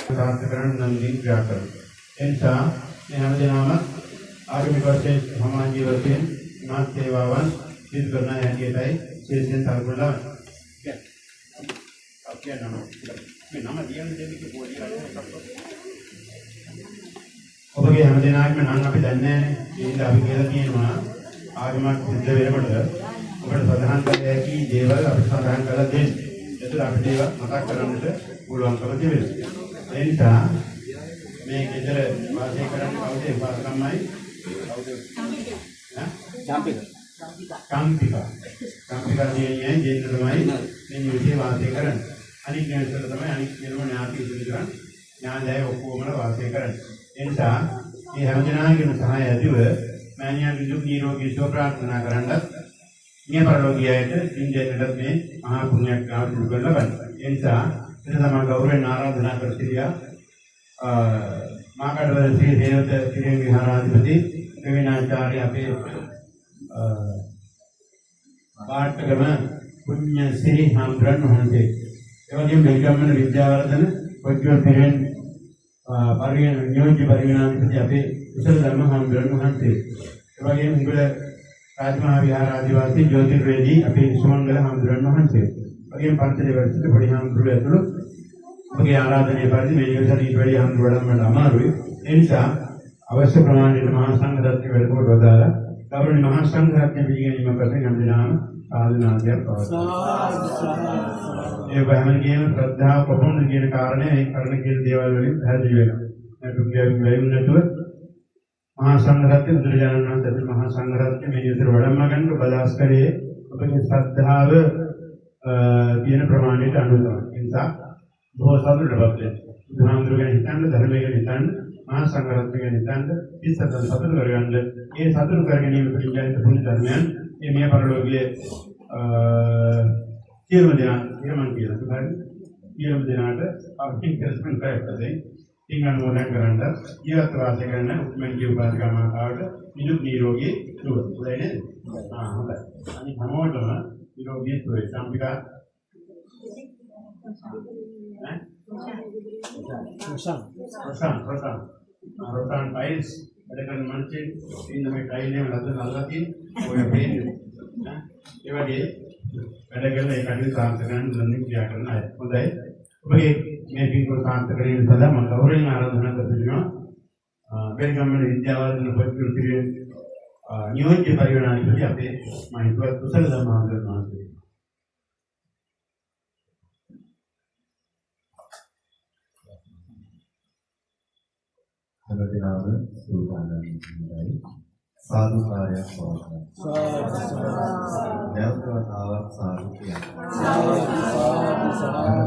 सार्थकरण नंदी व्याकरण ऐसा यहाँ जनामा आगमी वर्षे हमारे वर्षे नाथ सेवावन सिद्ध करना है कि ताई शेषन तारकुला क्या अब क्या नाम मैं नाम दिया नहीं देने की बोली रहा हूँ अब ये हम दिन आज में नाम पे जानने ये अभी क्या किए ना आगमा सिद्ध वेरे पड़ता है और प्रधान कर है कि देवल अभी प्रधान कर दिन जैसे आप देवा मता करने से बुलवान कर देवे ऐसा मैं किधर बातें करने आउटे बात करना है कांपिका दिए हैं जेल समाई नहीं उसे बातें करन अनेक नेचर समाई अनेक नेलों ने आती सुनिश्चित यहाँ जाए वो कोमल बातें करन ऐसा ये हम जना के नुसार है जो मैंने यहाँ विजुक नीरों की शो प्रार्थना करना ये परलोकी आये थे इन जन्नत में महापुण्य काम शुरू कर लगन ऐसा इस समय गौरव नाराधना करती दिया माँ का डर श्री देवता श्री विहाराधिपति विनाचार्य अपे पाठक्रम पुण्य श्री हम ब्रह्म हंसे एवं ये बेगमन विद्यावर्धन वज्र फिरेन परिगण नियोज्य परिगणाधिपति अपे उसल धर्म हम ब्रह्म हंसे एवं ये मुगल राजमहाविहार आदिवासी ज्योतिर्वेदी अपे सुमंगल हम ब्रह्म हंसे और ये पंचदेवर्षित बड़ी हम ध्रुवतुलु ओके आराधने पार्टी में ये सारी बड़ी हम ध्रुवम अमारुई ऐसा अवश्य प्रमाण महासंघ रत्न वेलकोट वदारा कबरण महासंघ रत्न बीजे निम करते हम दिनाम साधनाद्य ये बहमन की श्रद्धा प्रपूर्ण के कारण है कर्ण के देवालय में है जीवेगा मैं तुम क्या वैम नतुर महासंघ रत्न दुर्जानना तथा महासंघ रत्न में ये वडमगन को बदास करे अपने श्रद्धाव तीन प्रमाणित अनुदान इंसा बहुत सारे डबल धाम दुर्गा हितांड धर्म के हितांड महासंघरत्न के नितांत इस सतुर करगंड ये सतुर करगनी में परिचालित पुण्य दरमियान ये मैं परलोकीय तीर्मदिना तीर्मदिनाट और इंक्रेसमेंट करते हैं तीन अनुमोदन करना ये अत्वासे करना उपमेन की उपाधिका मार्ग निजुक निरोगी लोग उदाहरण हाँ होता है अनि हमोट में निरोगी तो है सांपिका रोटान tiles ada kan mancing ini namanya tailnya lalu lagi oh ya paint ये वाली ada kan एक आदमी काम करना लर्निंग किया करना है उधर वही मैं भी को काम करने सदा मतलब और इन आराधना करते हैं बेलगाम में विद्यावादन पद्धति के नियोज्य परिगणना के लिए आपके माइंड पर कुशल धर्मांतर मानते हैं दिनाव सुधारणारी साधु कार्य देवतावत साधु किया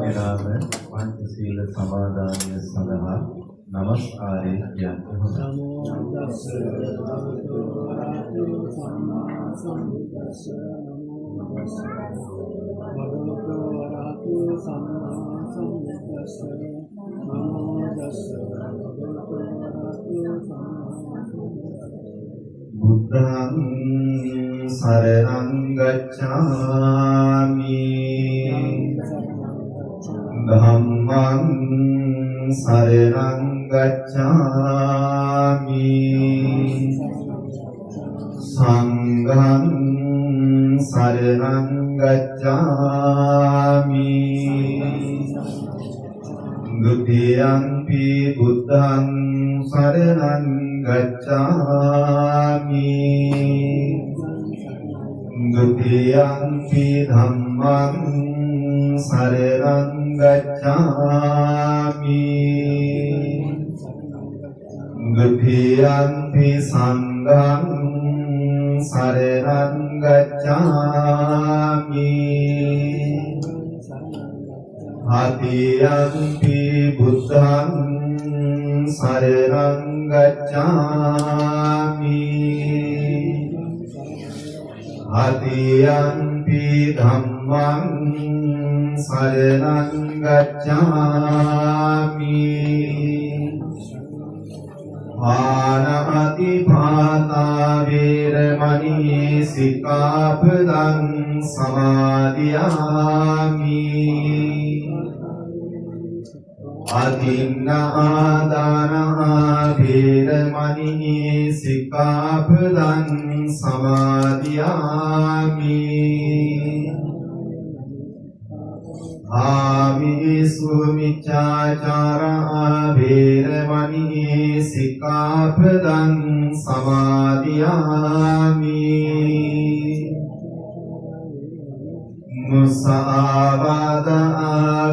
दिनाव पंचशील समादान सदहा नमस्कारे ज्ञात बुद्धं शरणं गच्छामि धम्मं शरणं गच्छामि संघं शरणं गच्छामि द्वितीयंपि बुद्धं शरणं गच्छामि द्वितीयंपि धम्मं शरणं गच्छामि द्वितीयंपि संघं शरणं गच्छामि तृतीयंपि बुद्धं शरणं गच्छामि तृतीयंपि धम्मं शरणं गच्छामि පාණාතිපාතා වේරමණී සික්ඛාපදං සමාදියාමි අදින්නාදානා වේරමණී සික්ඛාපදං සමාදියාමි ආමිසු මිච්ඡාචාරා වේරමණී සික්ඛාපදං සමාදියාමි මුසාවාදා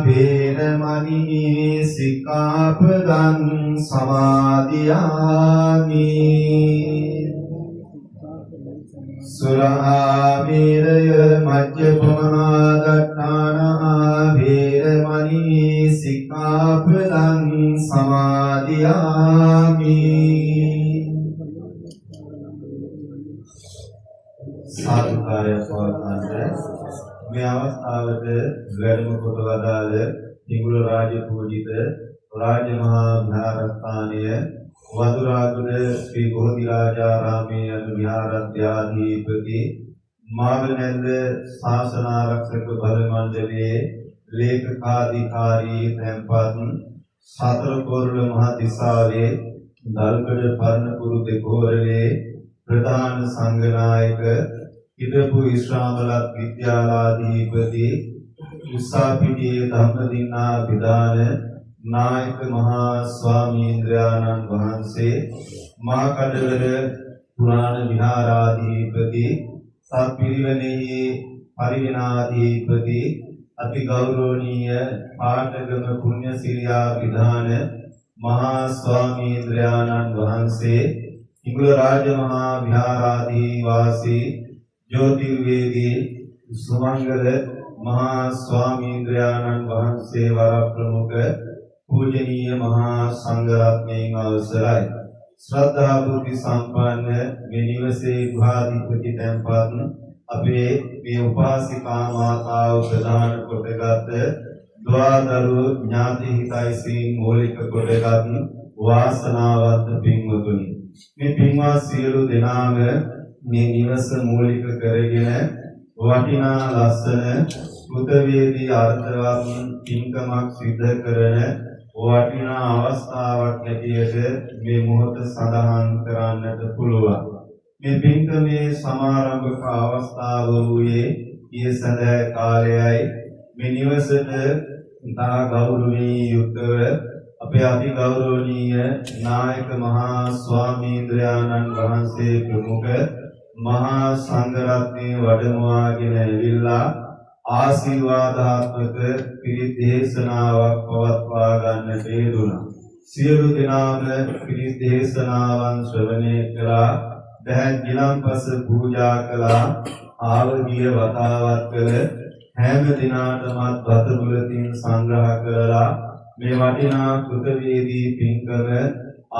වේරමණී සික්ඛාපදං සමාදියාමි සුරාමේරය මජ්ජපමාදට්ඨානා වේරමණී සික්ඛාපදං සමාදියාමි සාදුකාරය පවත්වන්න මේ අවස්ථාවට වැඩම කොට වදාළ හිඟුල රාජ පූජිත රාජමහා විහාරස්ථානයේ වදුරාගල ශ්‍රී බෝධිරාජාරාමයේ යන විහාරාධ්‍යාධිපති මාවනැල්ල ශාසනාරක්ෂක බල මණ්ඩලයේ ලේකකාධිකාරී තැන්පත් සතර කොරළ මහ දිසාවේ දල්කඩ පරණපුරු දෙකෝරළේ ප්‍රධාන සංඝනායක හිටපු ඉස්ලාමලත් විද්‍යාලාධිපති උසාපිටියේ ධම්මදින්නා විදාන නායක මහා ස්වාමීන්ද්‍රයන්න් වහන්සේ මා කඩවල පුරාණ විහාරාධිපති සත්පිරිවෙනෙහි පරිවිනාධිපති අති ගෞරවනීය පාටගම පුණ්‍යසිරියා විධාන මහා ස්වාමීන්ද්‍රයන්න් වහන්සේ හිඟුල රාජමහා විහාරාධිවාසී ජ්‍යොතිර්වේදී සුමංගල මහා ස්වාමීන්ද්‍රයන්න් වහන්සේ වර ප්‍රමුඛ පූජනීය මහා සංඝරත්නයන් අවසරයි ශ්‍රද්ධා බුද්ධ සම්පන්න මේ නිවසේ ගෘහාධිපති තැන්පත් අපේ මේ උපාසිකා මාතාව ප්‍රධාන කොටගත් ද්වාදරු ඥාති හිතයිසී මූලික කොටගත් වාසනාවන්ත පින්වතුනි මේ පින්වත් සියලු දෙනාම මේ නිවස මූලික කරගෙන වටිනා ලස්සන කෘතවේදී අර්ථවත් පින්කමක් සිද්ධ කරන වටිනා අවස්ථාවක් හැටියට මේ මොහොත සඳහන් කරන්නට පුළුවන්. මේ පින්කමේ සමාරම්භක අවස්ථාව වූයේ ඊයේ සඳහා කාලයයි මේ නිවසට ඉතා ගෞරවණීය යුක්තව අපේ අති ගෞරවනීය නායක මහා ස්වාමීන්ද්‍රයන්න් වහන්සේ ප්‍රමුඛ මහා සංඝරත්නයේ වැඩමවාගෙන ඇවිල්ලා ආශිර්වාදාත්මක පිරිත් දේශනාවක් පවත්වා ගන්නට යෙදුණා. සියලු දෙනාම පිරිත් දේශනාවන් ශ්‍රවණය කළා, දැන් ගිලන්පස පූජා කළා, ආවගිය වතාවත් කළ හැම දිනාටමත් බත බුලතින් සංග්‍රහ කරලා මේ වටිනා කෘතවේදී පින්කම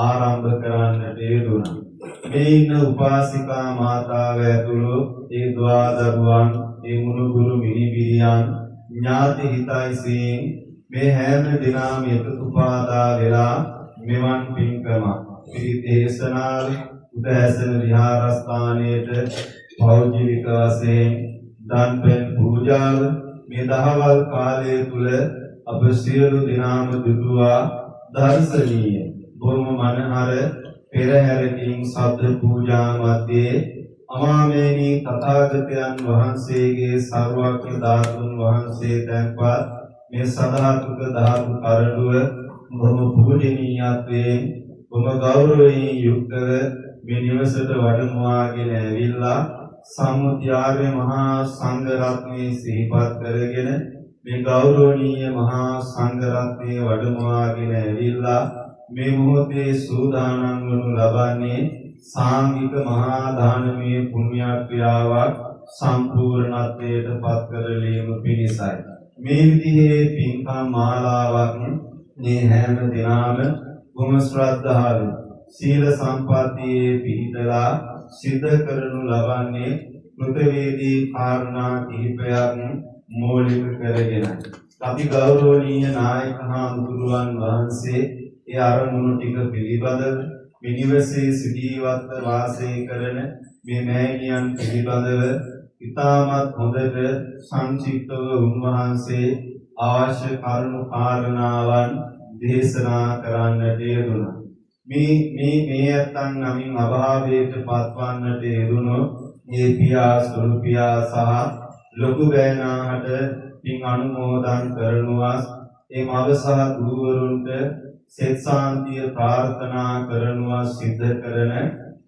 ආරම්භ කරන්නට යෙදුණා. මේ ඉන්න උපාසිකා මාතාව ඇතුළු ඒ ද්වාදරුවන් ඒ මුණුබුරු මිනිබිරියන් ඥාති හිතයිසීන් මේ හැම දිනම එකතු පාදා වෙලා මෙවන් පින්කම පිරිත් දේශනාව උදෑසන විහාරස්ථානයේට පෞද්ගලික වශයෙන් දන්පෙන් පූජාව මේ දහවල් කාලය තුල අප සියලු දෙනාම දුටුවා දර්ශනීය බොහොම මනහර පෙරහැරකින් සද්ද පූජා මැදේ අමාමේනී තථාගතයන් වහන්සේගේ සර්වඥ ධාතුන් වහන්සේ තැන්පත් මේ සදාතුක ධාතු කරඬුව බොහොම පූජනීයත්වයෙන් බොහොම ගෞරවයෙන් යුක්තව මේ නිවසට වඩමුවාගෙන ඇවිල්ලා සම්මුතිආර්ය මහා සංඝ රත්නයේ සිහිපත් කරගෙන මේ ගෞරවනීය මහා සංඝ රත්නයේ වඩමුවාගෙන ඇවිල්ලා මේ මොහොතේ සූදානම් වනු ලබන්නේ සාංගික මහා දානමය පුණ්‍ය ක්‍රියාවක් සම්පූර්ණත්වයට පත් කරලීම පිණිසයි. මේ විදිහේ පින්කම් මාලාවක් මේ හැම දිනම ගුණ ශ්‍රද්ධාවෙන් සීල සම්පත්තියේ පිහිටලා සිද්ධ කරනු ලබන්නේ කෘතවේදී කාරණා කිහිපයක් මූලික කරගෙන. අපි ගෞරවනීය නායක හාමුදුරුවන් වහන්සේ ඒ අරමුණු ටික පිළිබඳව මිනිවසේ සිටීවත් වාසය කරන මේ මෑණියන් පිළිබඳව ඉතාමත් හොඳට සංක්ෂිප්තව උන්වහන්සේ අවශ්‍ය කරුණු කාරණාවන් දේශනා කරන්නට යෙදුණා. මේ ඇත්තන් නමින් අභාවයට පත්වන්නට යෙදුණු මේ පියා සුළු පියා සහ ලොකු බෑනාහට පින් අනුමෝදන් කරනවා. ඒ මව සහ දූවරුන්ට සෙත් සාන්තිය ප්‍රාර්ථනා කරනවා සිද්ධ කරන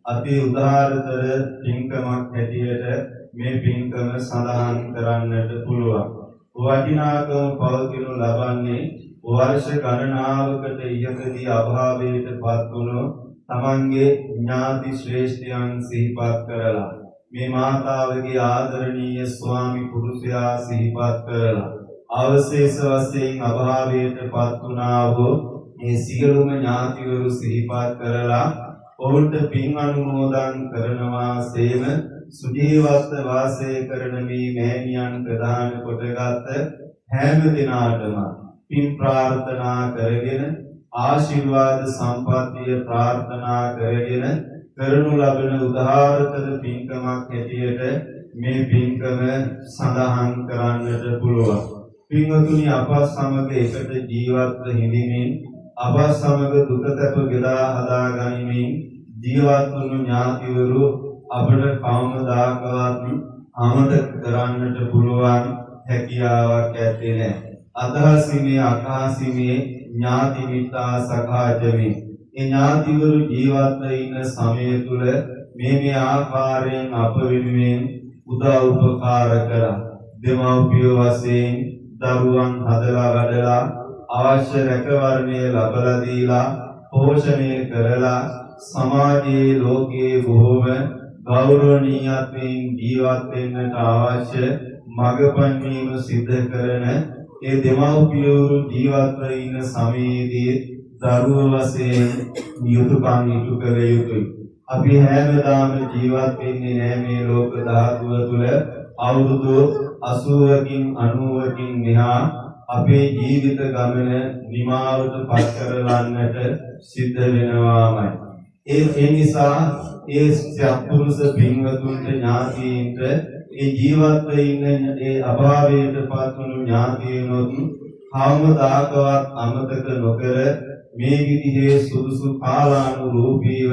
අති උදාරතර පින්කමක් හැටියට මේ පින්කම සඳහන් කරන්නට පුළුවන්. වටිනාකම පවතිනු ලබන්නේ වර්ෂ ගණනාවකට ඉහතදී අභාවයට පත් වුණු තමන්ගේ ඥාති ශ්‍රේෂ්ඨයන් සිහිපත් කරලා මේ මාතාවගේ ආදරණීය ස්වාමි පුරුෂයා සිහිපත් කරලා අවශේෂ වශයෙන් අභාවයට පත් වුණා වූ මේ සියලුම ඥාතිවරු සිහිපත් කරලා ඔවුන්ට පින් අනුමෝදන් කරනවා සේම සුජීවත්ව වාසය කරන මේ මෑණියන් ප්‍රදාන කොටගත් හැම දිනාටම පින් ප්‍රාර්ථනා කරගෙන ආශිර්වාද සම්පත්තිය ප්‍රාර්ථනා කරගෙන කරනු ලබන උදාාරතර පින්කමක් හැටියට මේ පින්කම සඳහන් කරන්නට පුළුවන්. පින්වතුනි අප සමග එකට ජීවත්ව හිඳමින් අප සමග දුක සැප බෙදා හදා ගනිමින් ජීවත් වුණු ඥාතිවරු අපට කවමදාකවත් අමතක කරන්නට පුළුවන් හැකියාවක් ඇත්තේ නැහැ. අදහසිනේ අකාසිනේ ඥාති මිත්තා සඛාජමේ ඒ ඥාතිවරු ජීවත්ව ඉන්න සමය තුල මේ ආකාරයෙන් අප වෙනුවෙන් උදව් උපකාර කරා. දෙමව්පිය වශයෙන් දරුවන් හදලා වැඩලා අවශ්‍ය රැකවරණය ලබලා දීලා පෝෂණය කරලා සමාජයේ ලෝකයේ බොහෝම ගෞරවණීයත්වයෙන් ජීවත් වෙන්නට අවශ්‍ය මඟ පෙන්වීම සිද්ධ කරන ඒ දෙමව්පියවරු ජීවත්ව ඉන්න සමයේදී දරුවෝ වශයෙන් යුතුයකම් ඉටු කළ යුතුයි. අපි හැමදාම ජීවත් වෙන්නේ නැහැ මේ ලෝක ධාතුව තුළ. අවුරුදු 80කින් 90කින් මෙහා අපේ ජීවිත ගමන නිමාවට පත් කරවන්නට සිද්ධ වෙනවාමයි. ඒ නිසා ඒ සත්පුරුෂ පින්වතුන්ට ඥාතීන්ට ඒ ජීවත්ව ඉන්න ඒ අභාවයට පත් වුණු ඥාතීනොත් කවමදාකවත් අමතක නොකර මේ විදිහේ සුදුසු කාලානුරූපීව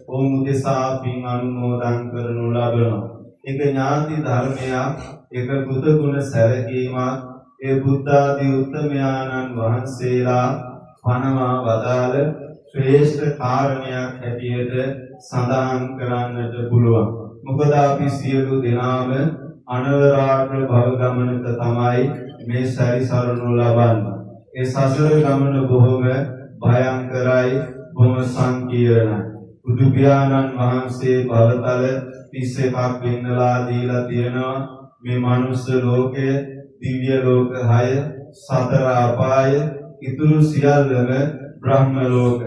ඔවුන් උදෙසා පින් අනුමෝදන් කරනු ලබනවා. ඒක ඥාති ධර්මයක්, ඒක බුදුගුණ සැලකීමක්, ඒ බුද්ධ ආදී උත්තමයාණන් වහන්සේලා පනවා වදාළ ශ්‍රේෂ්ඨ කාරණයක් හැටියට සඳහන් කරන්නට පුළුවන්. මොකද අපි සියලු දෙනාම අනවරාග්‍ර භව ගමනක තමයි මේ සැරිසරනු ලබන්නේ. ඒ සසර ගමන බොහොම භයංකරයි, බොහොම සංකීර්ණයි. බුදු පියාණන් වහන්සේ භවතල 31ක් වෙන්නලා දීලා තියෙනවා. මේ මනුෂ්‍ය ලෝකය, දිව්‍ය ලෝක 6, සතර අපාය, ඊතුරු සියල්ලම බ්‍රහ්ම ලෝක.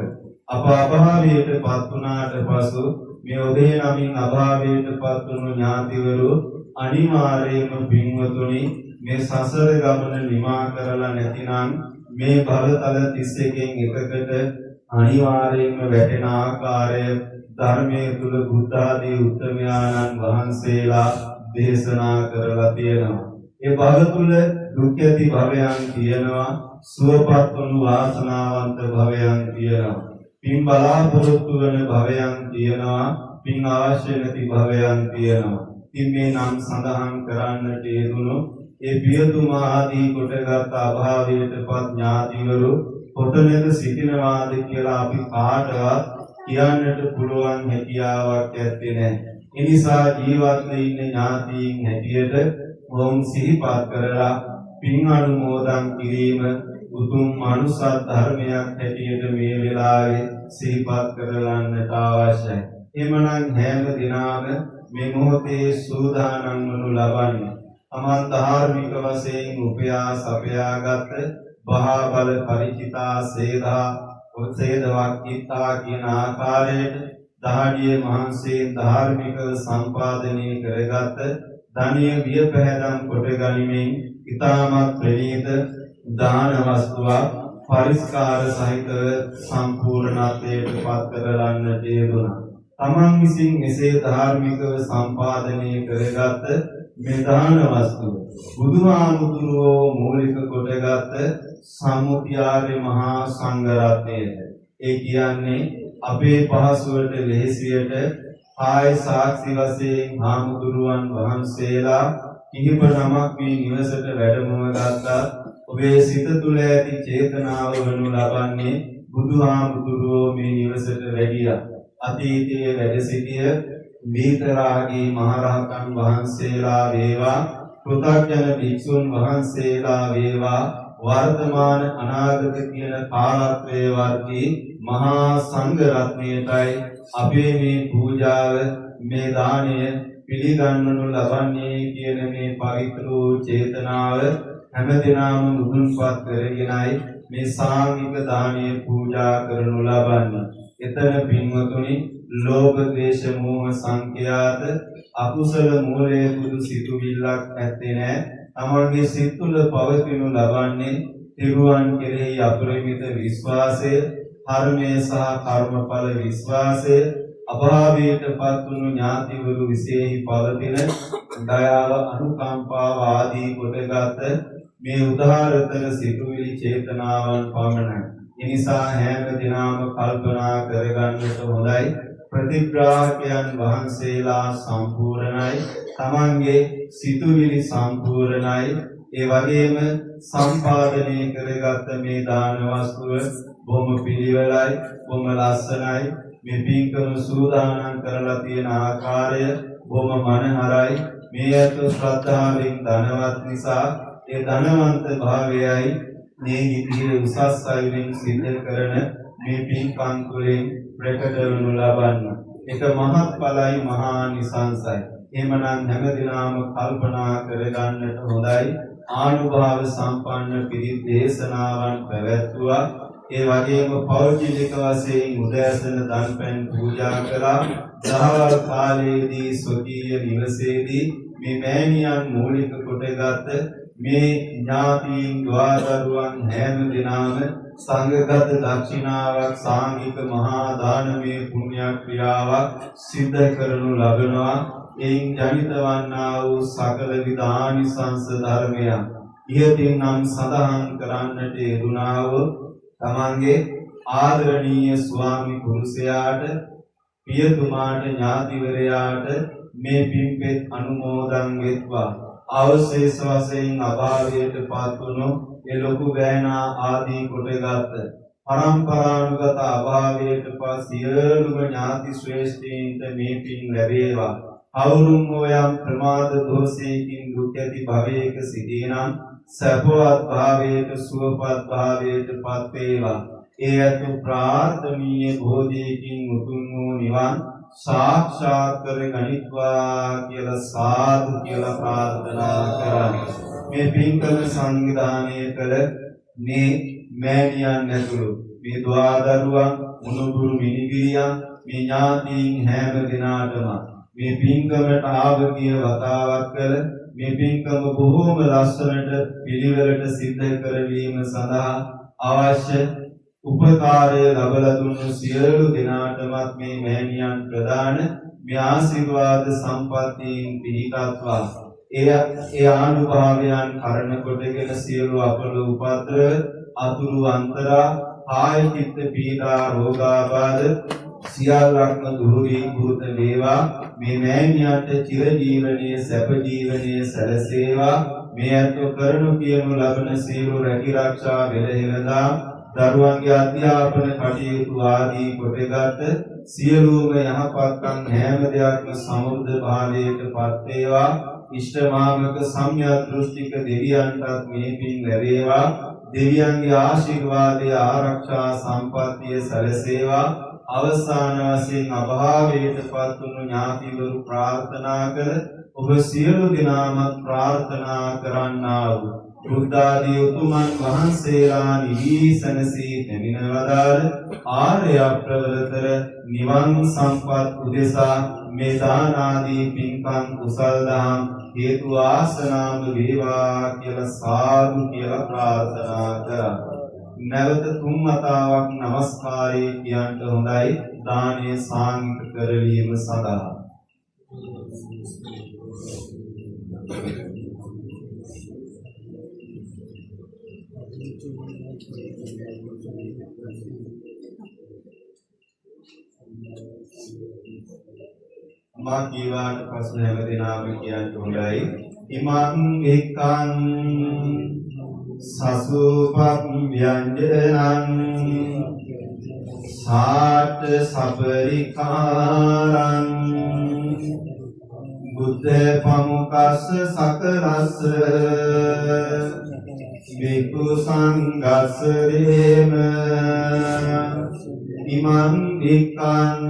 අප අභාවයට පත් වුණාට පසු මේ ඔබේ නමින් අභාවයට පත් වුණු ඥාතිවරු අනිවාර්යයෙන්ම පින්වතුනි මේ සසර ගමන නිමා කරලා නැතිනම් මේ භවතල 31කින් එකකට අනිවාර්යයෙන්ම වැටෙන ආකාරය ධර්මයේ තුල බුද්ධ ආදී උත්තමයාණන් වහන්සේලා දේශනා කරලා තියෙනවා. ඒ භව තුල දුක් ඇති භවයන් තියෙනවා, සුවපත් වූ වාසනාවන්ත භවයන් තියෙනවා. පින් බලාපොරොත්තු වන භවයන් තියෙනවා, පින් අවශ්‍ය නැති භවයන් තියෙනවා. ඉතින් මේ නම් සඳහන් කරන්නට යෙදුණු ඒ පියතුමා ආදී කොටගත් අභාවයටපත් ඥාතිවරු කොතනද සිටිනවාද කියලා අපි කාටවත් කියන්නට පුළුවන් හැකියාවක් ඇත්තේ නැහැ. ඒ නිසා ජීවත් ඉන්න ඥාතීන් හැටියට වොන් සිහිපත් කරලා පින් අනුමෝදන් කිරීම උතුම් මනුෂ්‍ය ධර්මයක් හැටියට මේ වෙලාවේ සිහිපත් කරගන්නට අවශ්‍යයි. එමනම් හැම දිනම මේ මොහොතේ සූදානම් වනු ලබන්නේ තමන් ධාර්මික වශයෙන් උපයා සපයාගත් බහබල පරිචිතා සේදවක්කිතා කියන ආකාරයට දහඩිය මහන්සේ ධාර්මික සම්පාදනය කරගත් ධනිය වියපැහැදම් කොට ගනිමින් ඊටමත් ප්‍රණීත දාන වස්තුවක් පරිස්කාර සහිත සම්පූර්ණත්වයට පත් කරගන්නට යෙදුණා. තමන් විසින් එසේ ධාර්මිකව සම්පාදනය කරගත් මේ දාන වස්තුව බුදුහාමුදුරුවෝ මූලික කොටගත් සම්මුතියාර්ය මහා සංඝරත්නයද ඒ කියන්නේ අපේ පහසුවට ලෙහෙසියට ආය සාක්ෂි වශයෙන් හාමුදුරුවන් වහන්සේලා කිහිප නමක් මේ නිවසට වැඩමව ගත්තා. ඔබේ සිත තුළ ඇති චේතනාව වනු ලබන්නේ බුදුහාමුදුරුවෝ මේ නිවසට වැඩියා. අතීතයේ වැඩ සිටිය මේතරාගේ මහරහතන් වහන්සේලා වේවා, කෘතඥ භික්ෂුන් වහන්සේලා වේවා, වර්තමාන අනාගත කියන කාලත්‍රයේ වර්ගී මහා සංඝ රත්නයටයි අපේ මේ පූජාව, මේ දාණය පිළිගන්වනු ලබන්නේ කියන මේ පවිත්‍ර වූ චේතනාව හැමදෙනාම මුදුන්පත් කරගෙනයි මේ සාංගික දාණය පූජා කරනු ලබන්නේ. එතන පින්වතුනි ලෝභ ද්වේෂ මෝහ සංඛ්‍යාත අකුසල මූලයේ බුදු සිතුවිල්ලක් ඇත්තේ නැහැ. තමන්ගේ සිත් තුළ පවතිනු ලබන්නේ තිරුවන් කෙරෙහි අපරිමිත විශ්වාසය, ධර්මයේ සහ කර්මඵල විශ්වාසය, අභාවයටපත් වුණු ඥාතිවරු විශේෂයි පවතින දයාව, අනුකම්පාව ආදී කොටගත් මේ උදාරතර සිතුවිලි චේතනාවන් පමණයි. එනිසා හැම දිනම කල්පනා කරගන්නට හොඳයි. ප්‍රතිග්‍රාහකයන් වහන්සේලා සම්පූර්ණයි, තමන්ගේ සිතුවිලි සම්පූර්ණයි. ඒ වගේම සම්පාදනය කරගත් මේ දාන වස්තුව බොහොම පිළිවෙලයි, බොහොම ලස්සනයි. මේ පින්කම සූදානම් කරලා තියෙන ආකාරය බොහොම මනහරයි. මේ අත ශ්‍රද්ධාවෙන් ධනවත් නිසා ඒ ධනවන්ත භාවයයි මේ විදිහේ උසස් අයුරින් සිද්ධ කරන මේ පින්කම් තුළින් ප්‍රකට වනු ලබන්න. ඒක මහත්ඵලයි, මහා නිසංසයි. එහෙමනම් හැමදිනම කල්පනා කරගන්නට හොඳයි. ආනුභාව සම්පන්න පිරිත් දේශනාවන් පැවැත්වුවා. ඒ වගේම පෞද්ගලික වශයෙන් උදෑසන දන්පැන් පූජා කළා. දහවල් කාලයේදී ස්වකීය නිවසේදී මේ මෑණියන් මූලික කොටගත් මේ ඥාතීන් ද්වාදරුවන් හැම දිනම සංඝගත දක්ෂිනාවක්, සාංගික මහා දානමය පුණ්‍ය ක්‍රියාවක් සිද්ධ කරනු ලබනවා. එයින් ජනිත වන්නා වූ සකල විදානිසංස ධර්මයන් ඉහතින් නම් සඳහන් කරන්නට යෙදුනා වූ තමන්ගේ ආදරණීය ස්වාමි පුරුෂයාට, පියතුමාට, ඥාතිවරයාට මේ පින්පෙත් අනුමෝදන් වෙත්වා. අවශේෂ වශයෙන් අභාවයට පත් වුණු ඒ ලොකු බෑනා ආදී කොටගත් පරම්පරානුගත අභාවයට පත් සියලුම ඥාති ශ්‍රේෂ්ඨයින්ට මේ පින් ලැබේවා. අවුරුම් යම් ප්‍රමාද දෝෂයකින් දුක් ඇති භවයක සිටිනම් සපවත් භාවයට, සුවපත් භාවයට පත් වේවා. ඒ අතු ප්‍රාර්ථනීය බෝධියකින් උතුම් වූ නිවන් සාක්ෂාත් කර ගනිත්වා කියලා සාදු කියලා ප්‍රාර්ථනා කරමි. මේ පින්කම සංවිධානය කළ මේ මෑණියන් ඇතුළු මේ ද්වාදරුවන්, මුණුබුරු මිනිබිරියන්, මේ ඥාතීන් හැම දිනාටම මේ පින්කමට ආවකිය වතාවක් කළ මේ පින්කම බොහෝම ලස්සනට පිළිවෙලට සිද්ධ කරවීම සඳහා අවශ්‍ය උපකාරය ලබලා දුන්නු සියලු දෙනාටමත් මේ මෑණියන් ප්‍රදාන මේ ආශිර්වාද සම්පත්තියෙන් පිහිටත්වා. ඒ ආනුභාවයන් කරන කොටගෙන සියලු අපල උපද්‍ර, අතුරු අන්තරා, කාය චිත්ත පීඩා, රෝගාබාධ සියල්ලක්ම දුරීභූත වේවා. මේ මෑණියන්ට චිර ජීවනයේ සැප ජීවනයේ සැලසේවා. මේ අත්ව කරනු කියනු ලබන සියලු රැකී ආරක්ෂා වෙලහෙළදා දරුවන්ගේ අධ්‍යාපන කටයුතු ආදී කොටගත් සියලුම යහපත්කම් හැම දෙයක්ම සමුද්ද භාවයට පත් වේවා. ඉෂ්ඨ මාර්ගක සම්‍යක් දෘෂ්ටික දෙවියන්ටත් මේ පින් ලැබේවා. දෙවියන්ගේ ආශිර්වාදය, ආරක්ෂා සම්පත්තිය සැලසේවා. අවසාන වශයෙන් අභාවයට පත් වුණු ඥාතිවරු ප්‍රාර්ථනා කළ ඔබ සියලු දෙනාම ප්‍රාර්ථනා කරන්නා වූ බුද්ධාදී උතුමන් වහන්සේලා නිවිසනසී දෙමින වදාළ ආර්ය ප්‍රවරතර නිවන් සම්පත් උදෙසා මේ දාන ආදී පින්කම් කුසල් දහම් හේතු ආසනාම වේවා කියලා සාදු කියලා ප්‍රාර්ථනා කරා. නැවත 3 වතාවක් নমස්කාරය කියන්න හොඳයි දානය සාංගික කරලීම සඳහා. මා කීවාට පස්සේ හැම දිනම කියන්න හොඳයි ඉමං එක්කං සසුපක් ව්‍යංජනං සාට සපරිකාරං බුද්ධ පමුකස්ස සකලස්ස බිකු සංඝස්ස දේම ඉමං එක්කං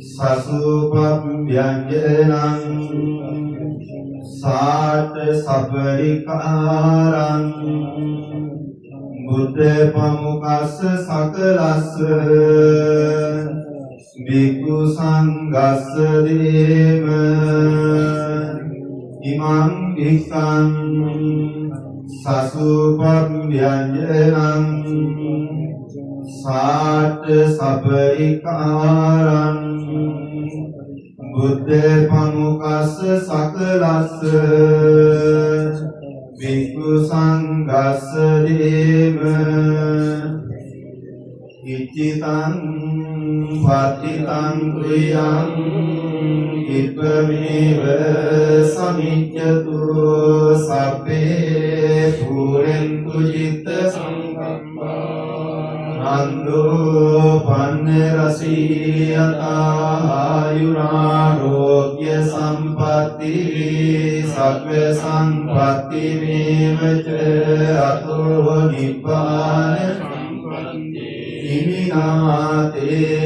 සසුපක් ව්‍යංජනං සාට සපරිකාරං බුද්ධ පමුකස්ස සකලස්ස බිකු සංඝස්ස දේම ඉමං එක්කං සසුපක් ව්‍යංජනං සාට සපරිකාරං බුද්ධ පමුකස්ස සකලස්ස බිකු සංඝස්ස දේම ඉච්ඡිතං පතිතං ක්‍රියං ඉපමේව සමිච්ඡතු සබ්බේ පුරෙන්තු චිත්ත නන්දෝ පන්න රසීයතායුරාරෝග්‍ය සම්පatti සග්ග සම්පatti මේවච අතෝ නිබ්බාන සම්පatti හිමිනාතේ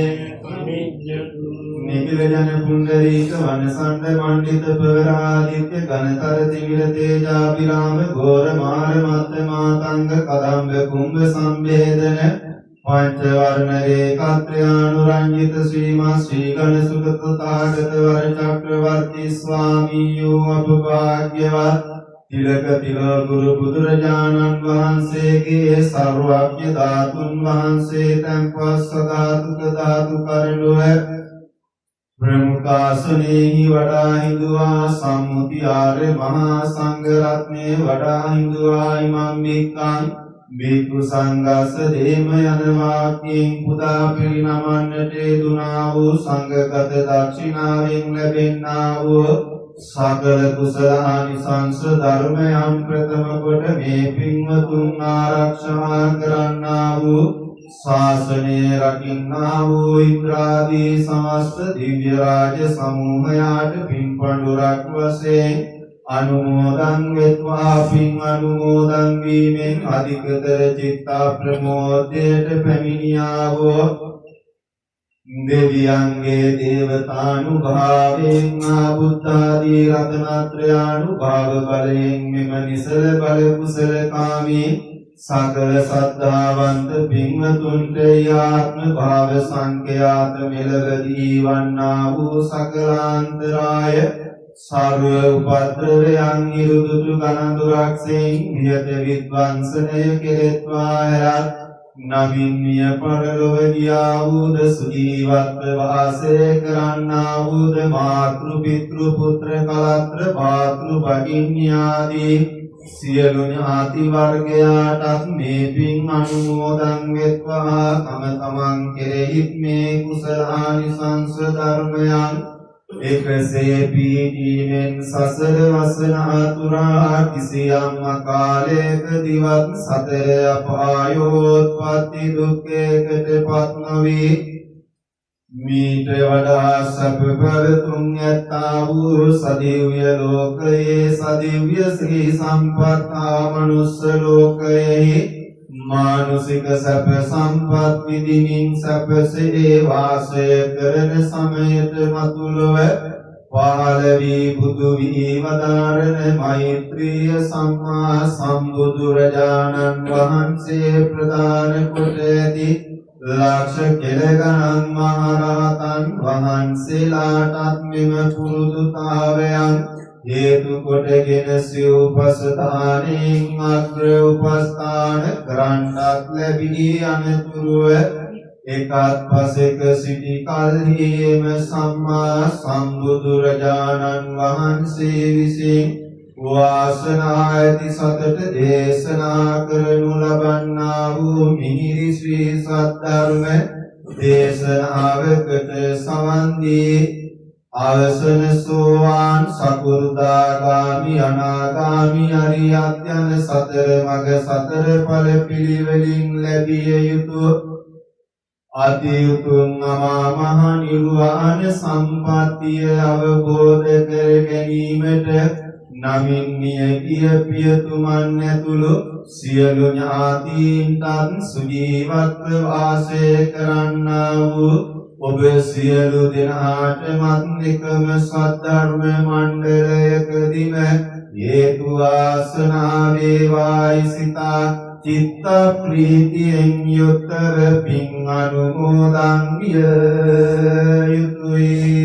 නිබිරජන පුණ්ඩරීක වනසණ්ඩ මණ්ඩිත පවරාදිත්‍ය ගණතර තිමිර තේජාපිරාම ගෝර මාර මත්ත මාතංග කදම්බ කුම්භ සම්වේදන පංච වර්ණ රේඛත්‍රානුරංජිත ශ්‍රීමා ශ්‍රී ගණ සුගත තාගත වර චක්‍රවර්ති ස්වාමීයෝ අපභාග්‍යවත් තිලක තිලක ගුරු බුදුරජාණන් වහන්සේගේ සර්වඥ ධාතුන් වහන්සේ තම්පස්ස ධාතුක ධාතු කරලුව ප්‍රමුඛාසනේහි වඩා හිඳුවා සම්මුති ආර්ය මහා සංඝ රත්නයේ වඩා හිඳුවා ඉමම් මික්කං බිකු සංඝස්ස දේම යන වාක්‍යයෙන් පුදා පිරිනමන්නට දුනා වූ සංඝගත දක්ෂිනාවෙන් ලැබෙන්නා වූ සකල කුසලානිසංස ධර්මයන් ප්‍රථම කොට මේ පින්වතුන් ආරක්ෂා කරන්නා වූ ශාසනය රකින්නා වූ ඉන්ද්‍රාදී සමස්ත දිව්‍ය රාජ සමූහයාට පින්පඬුරක් වශයෙන් අනුමෝදන් වෙත්වා පින් අනුමෝදන් වීමෙන් අධිකතර චිත්ත ප්‍රමෝදයට පැමිණියා වූ දෙවියන්ගේ දේවතානුභාවයෙන් බුද්ධාදී රතනත්‍රයානුභාව බලයෙන් මෙම නිසල බල කුසල කාමී සකල සද්ධාවන්ත පින්වතුන්ට ආත්ම භාව සංඛ්‍යාත මෙලවදී වන්නා වූ සකලාන්තරාය සර්ව උපද්‍රවයන් නිරුදුතු ගණඳුරක්සෙන් නියත විද්වංසනය කෙරෙත්වා නවින්‍ය පරලොව ගියා වූද සුජීවත්ව වාසය කරන්නා වූද මාතෘ පිතෘ පුත්‍ර කලත්‍ර භාතෘ භගින්‍යාදී සියලු ඥාති වර්ගයාටත් මේ පින් අනුමෝදන් වෙත්වා තම තමන් කෙරෙහි මේ කුසලානිසංස ධර්මයන් එකසේ පීඨීමෙන් සසර වසන අතුරා කිසියම් අකාලයක දිවත් සතර අපායෝත්පත්ති දුක්ඛයකට පත් නොවී මීට වඩා සැප පරතුන් ඇත්තා වූ සදිව්‍ය ලෝකයේ සදිව්‍ය ශ්‍රී සම්පත්තා මනුස්ස ලෝකයෙහි මානුසික සැප සම්පත් විඳිනින් සැපසේ වාසය කරන සමයට මතුලොව පහළ වී බුදු වී වදාරන මෛත්‍රිය සම්මා සම්බුදුරජාණන් වහන්සේ ප්‍රදාන කොට ඇති ලක්ෂ කෙළ ගණන් මහරහතන් වහන්සේලාටත් මෙම පුරුදුතාවයන් හේතු කොටගෙන සිව්පසදානෙන් අග්‍ර උපස්ථාන කරන්නත් ලැබී අනතුරුව එකත් පසෙක සිටි කල්හිම සම්මා සම්බුදුරජාණන් වහන්සේ විසින් වාසනා ඇති සතට දේශනා කරනු ලබන්නා වූ මිහිරි ශ්‍රී සද්ධර්ම දේශනාවකට සවන් දී අවසන සෝවාන් සකු르දාගාමි අනාගාමි අරියත් යන සතර මඟ සතර ඵල පිළිවෙලින් ලැබිය යුතු අති උතුම් අමා මහ නිර්වාණ සම්පත්තිය අවබෝධ කර ගැනීමට නමින් මිය ගිය පියතුමන් ඇතුළු සියලු ඥාතීන්ටත් සුජීවත්ව වාසය කරන්නා වූ ඔබ සියලු දෙනාටමත් එකම සද්ධර්ම මණ්ඩලයකදීම හේතු වාසනා වේවායි සිතා චිත්ත ප්‍රීතියෙන් යුතර පින් අනුමෝදන් විය යුතුයි.